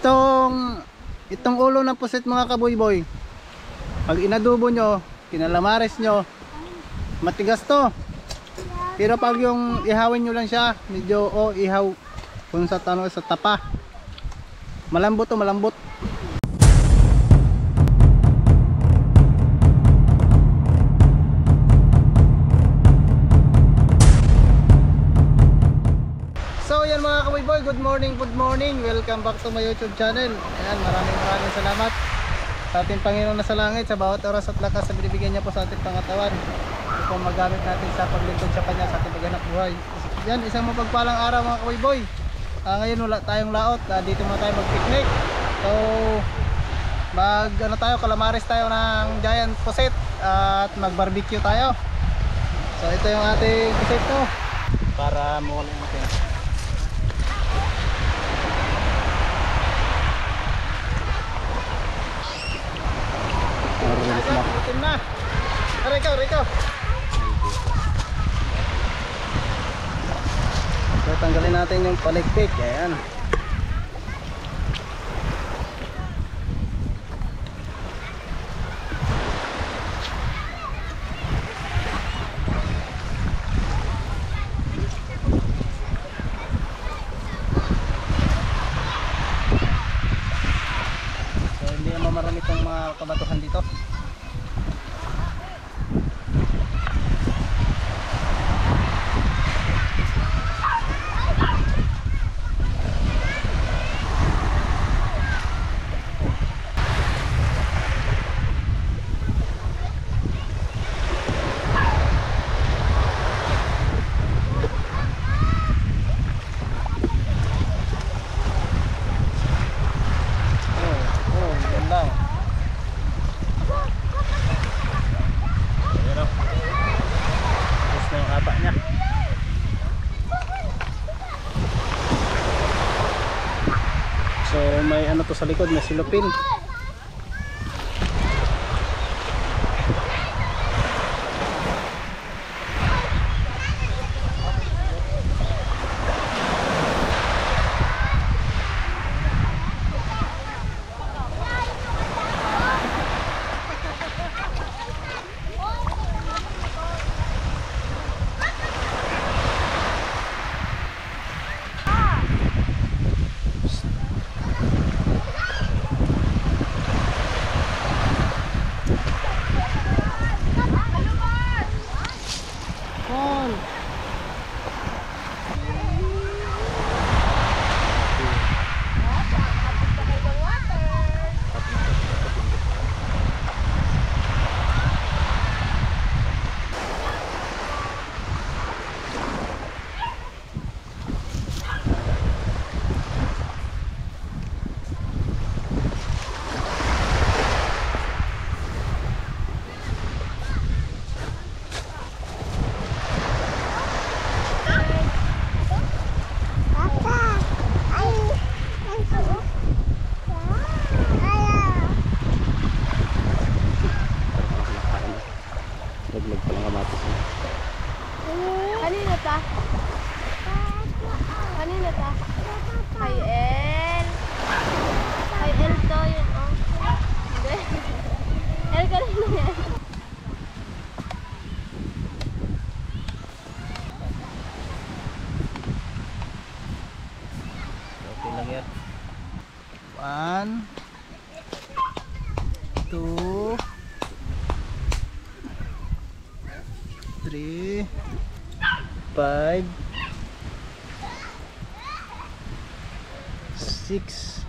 Itong ulo ng pusit mga kaboyboy, pag inadubo nyo, kinalamares nyo, matigas to. Pero pag yung ihawin nyo lang siya, medyo ihaw kung sa tapa, malambot to, malambot. So yan mga kaboyboy, good morning, welcome back to my YouTube channel. Ayan, maraming salamat sa ating Panginoon na sa langit, sa bawat oras at lakas na binibigyan niya po sa ating pangatawan. Ito po magamit natin sa paglingkod sa Kanya sa ating paghanap buhay. Yan, isang mapagpalang araw mga kaboyboy. Ngayon wala tayong laot, dito muna tayo mag-picnic. So kalamares tayo ng giant pusit at mag-barbecue tayo. So ito yung ating pusit to, para mawala natin. Itim na. Rico. So tanggalin natin yung palikpik. Ayan. So hindi naman marami itong mga kabatuhan dito. So may ano to sa likod, may silupin. Laglag pa lang kamatis niya. Kanina ta? Kay El. Kay El to yun, oh. Hindi. El kanina yan. Okay lang yan. 1 2 3 5 6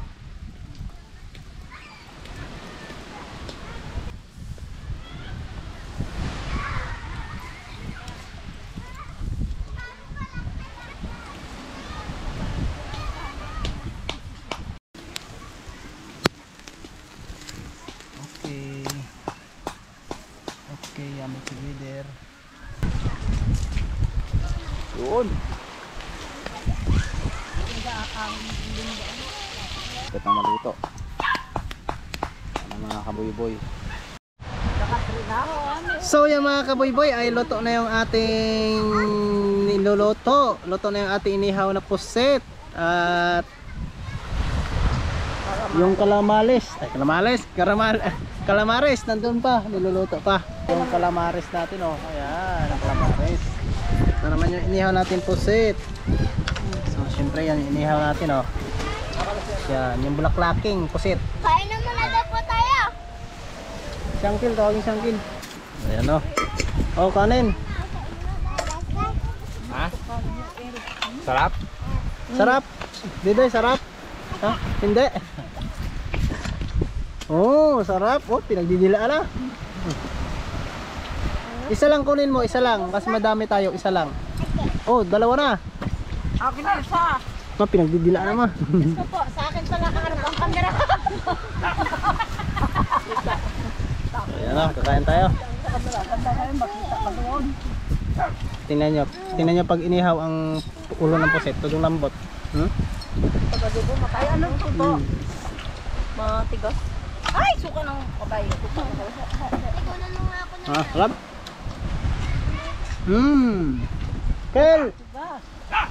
Okay, yummy together. Yun. Katang maluto. Ano mga kaboyboy. So yung mga kaboyboy ay luto na yung ating niluluto. Luto na yung ating inihaw na puset. At Yung calamares, calamares nandun pa, niluluto pa. Yung calamares natin oh. Ayan, ang calamares. Ito naman yung inihaw natin pusit. So syempre yan yung inihaw natin oh. Yan, yung bulaklaking pusit. Kain na muna daw po tayo. Sangkil, tawagin sangkil. Ayan oh. Oh, kanin. Ha? Sarap? Sarap. Diday, sarap. Ha? Hindi. Oh, sarap. Oh, pinagdidilaan na. Isa lang kunin mo, isa lang. Kasi madami tayo, isa lang. Oh, dalawa na. Akin na isa. Ma, pinagdidilaan naman. Gusto po, sa akin pala kaharap ang kamera. Ayan na, kakain tayo. Tingnan nyo pag inihaw ang ulo ng puset, tudong lambot. Pagkadugo, makaya ano ito? Matigas. Ay, suka ng kabayo. Igunan mo nga ako ng... Ah, sarap. Kel!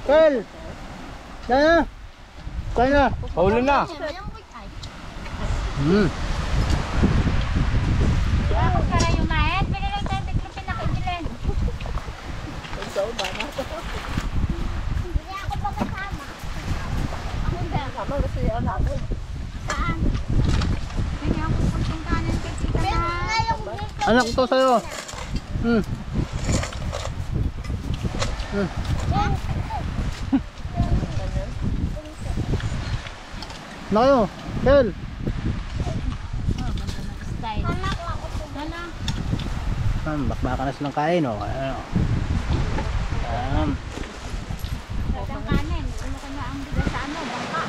Kel! Kaya na! Kaya na! Paulo na. Ako kara yung maet, pwede lang tayo tiklopin na kaibilan. Hindi ako ba kasama? Ako hindi ako kasama, gusto yun ako. Saan? Hindi ako pupuntahanan kay Tita na. Anak to sa'yo. Na kayo, Kel! Anak ako po. Bakbaka na silang kain oh. Ayan, oh. Ayan. Ang kanin, ano ko na ang bigas sa ano, bangka.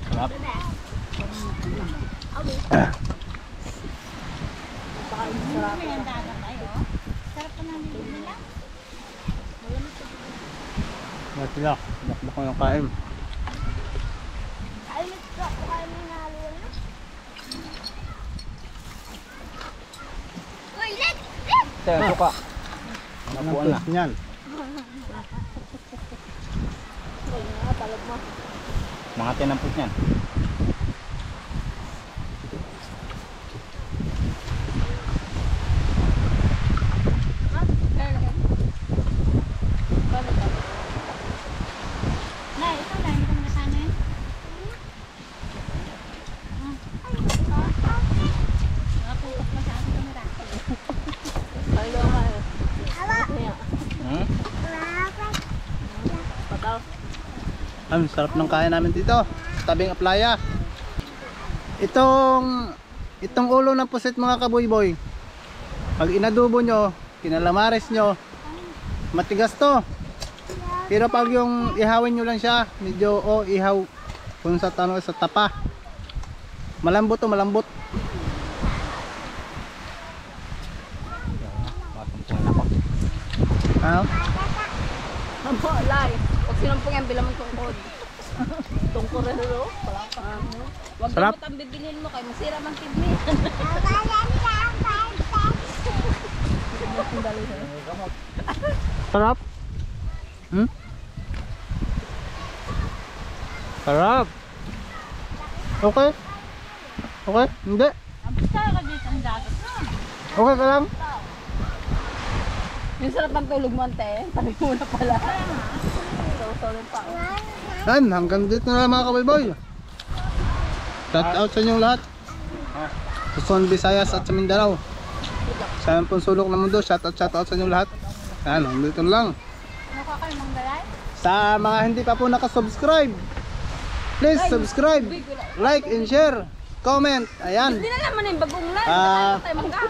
Sarap. Sarap pa na nila. Matilak. Bakbaka yung kain. Ay, nito ako kayo may nalo na. Uy, let! Tayo, suka. Anong Napuan na. twist niyan? Mga tinampot niyan. Nay, ito na, hindi ko nakasanin. Nakaputok mo sa aking kamera. Hmm? Ang sarap ng kain namin dito. Sa tabing playa. Itong ulo ng pusit mga kaboy-boy. Pag inadubo nyo, kinalamares nyo, matigas to. Pero pag yung ihawin nyo lang siya, medyo ihaw kung sa tapa. Malambot to, malambot. Matumpuan ako. Ha? Ampo, live. Pag sinampung yan, bilang mo tungkod. Tungkod rin ro. Huwag Sarap. mo bibilhin mo kayo. Masira mang kidney. Sarap. Sarap. Okay. Okay, hindi. Basta ka dito ang dagat. Okay ka lang. Yung sarap ng tulog mo, ante. Tabi mo na pala. Sausaw pa. Yan, hanggang dito na lang mga kaboy-boy. Shout out sa inyong lahat. Luzon, Visayas at sa Mindanao. Sa aming pong sulok ng mundo, shout out sa inyong lahat. Yan, hanggang dito na lang. Ano ka kayo manggalay? Sa mga hindi pa po nakasubscribe, please subscribe, like and share, comment. Ayan. Hindi na naman yung bagong live. Ah. Tayo mangga.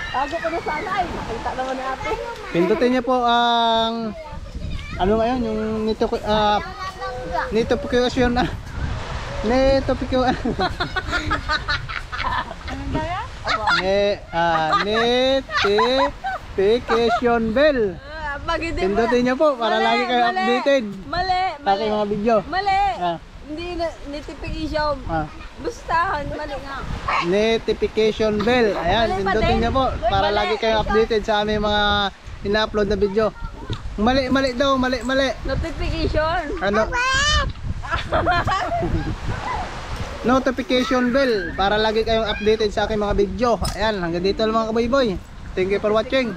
Tago ko na sana ay. Nakita naman ni ate. Pindutin niyo po ang ano ngayon, yung notification na notification notification bell. Pag hindi Pindutin niyo po para lagi kayo updated Mali. sa aking mga video. Mali. Ah, Hindi na notification. Bustahan. Mali nga. notification bell. Ayan, Mali, pindutin mali. niyo po para Mali. lagi kayo updated sa aming mga ina-upload na video. Mali daw, mali. Notification. Ano? Notification bell para lagi kayong updated sa aking mga video. Ayan, hanggang dito lang mga kaboy boy. Thank you for watching.